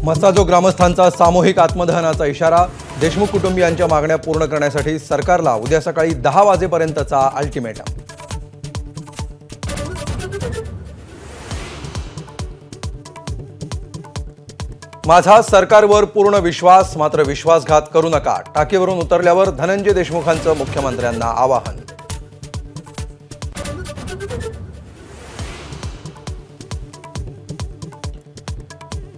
मसाजो ग्रामस्थांचा सामूहिक आत्मदहनाचा इशारा। देशमुख कुटुंबियांच्या मागण्या पूर्ण करण्यासाठी सरकारला उद्या सकाळी 10 वाजेपर्यंतचा अल्टिमेटम। माझा सरकारवर पूर्ण विश्वास, मात्र विश्वासघात करू नका। टाकीवरून उतरल्यावर धनंजय देशमुखांचं मुख्यमंत्र्यांना आवाहन।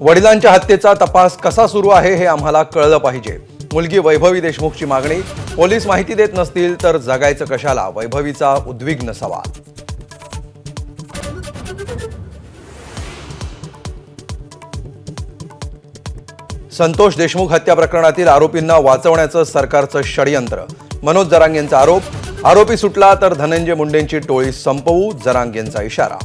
वडिलांच्या हत्येचा तपास कसा सुरू आहे हे आम्हाला कळलं पाहिजे। मुलगी वैभवी देशमुखची मागणी। पोलीस माहिती देत नसतील तर जगायचं कशाला, वैभवीचा उद्विग्न सवाल। संतोष देशमुख हत्या प्रकरणातील आरोपींना वाचवण्याचं सरकारचं षडयंत्र। मनोज जरांगेंचा आरोप। आरोपी सुटला तर धनंजय मुंडेंची टोळी संपवू, जरांगेंचा इशारा।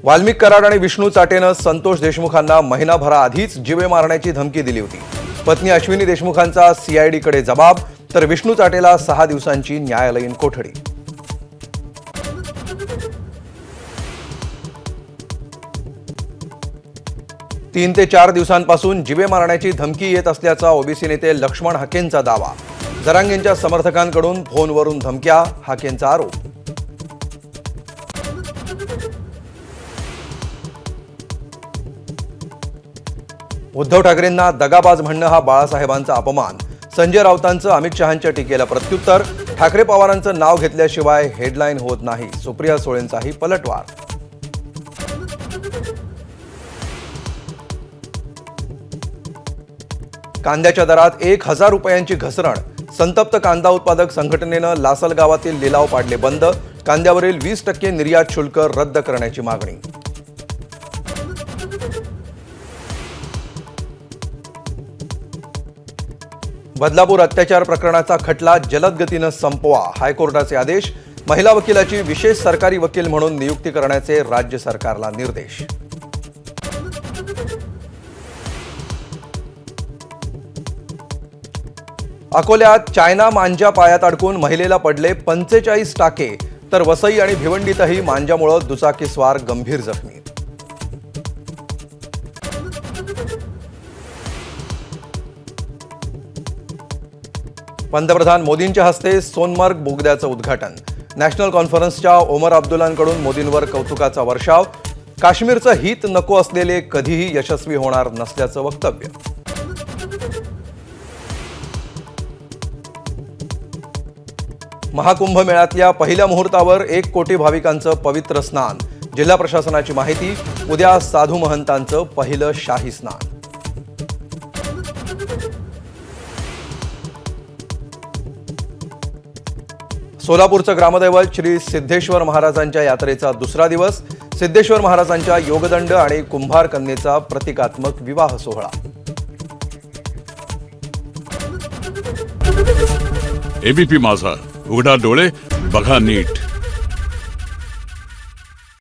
वाल्मिक कराड आणि विष्णू चाटेनं संतोष देशमुखांना महिनाभराआधीच जीवे मारण्याची धमकी दिली होती। पत्नी अश्विनी देशमुखांचा सीआयडीकडे जबाब, तर विष्णू चाटेला 6 दिवसांची न्यायालयीन कोठडी। तीन ते 4 दिवसांपासून जीवे मारण्याची धमकी येत असल्याचा ओबीसी नेते लक्ष्मण हाकेंचा दावा। जरांगेंच्या समर्थकांकडून फोनवरून धमक्या, हाकेंचा आरोप। उद्धव ठाकरेंना दगाबाज म्हणणं हा बाळासाहेबांचा अपमान। संजय राऊतांचं अमित शहांच्या टीकेला प्रत्युत्तर। ठाकरे पवारांचं नाव घेतल्याशिवाय हेडलाईन होत नाही, सुप्रिया सुळेंचाही पलटवार। कांद्याच्या दरात 1000 रुपयांची घसरण। संतप्त कांदा उत्पादक संघटनेनं लासलगावातील लिलाव पाडले बंद। कांद्यावरील 20% निर्यात शुल्क रद्द करण्याची मागणी। बदलापूर अत्याचार प्रकरणाचा खटला जलद गतीनं संपवा, हायकोर्टाचे आदेश। महिला वकिलाची विशेष सरकारी वकील म्हणून नियुक्ती करण्याचे राज्य सरकारला निर्देश। अकोल्यात चायना मांजा पायात अडकून महिलेला पडले 45 टाके, तर वसई आणि भिवंडीतही मांजामुळे दुचाकीस्वार गंभीर जखमी। पंतप्रधान मोदींच्या हस्ते सोनमर्ग बोगद्याचं उद्घाटन। नॅशनल कॉन्फरन्सच्या ओमर अब्दुल्लांकडून मोदींवर कौतुकाचा वर्षाव। काश्मीरचं हित नको असलेले कधीही यशस्वी होणार नसल्याचं वक्तव्य। महाकुंभमेळ्यातल्या पहिल्या मुहूर्तावर 1 कोटी भाविकांचं पवित्र स्नान। जिल्हा प्रशासनाची माहिती, उद्या साधू महंतांचं पहिलं शाही स्नान। सोलापूरचं ग्रामदैवत श्री सिद्धेश्वर महाराजांच्या यात्रेचा दुसरा दिवस। सिद्धेश्वर महाराजांच्या योगदंड आणि कुंभार कन्येचा प्रतिकात्मक विवाह सोहळा। एबीपी माझा, उघडा डोळे बघा नीट।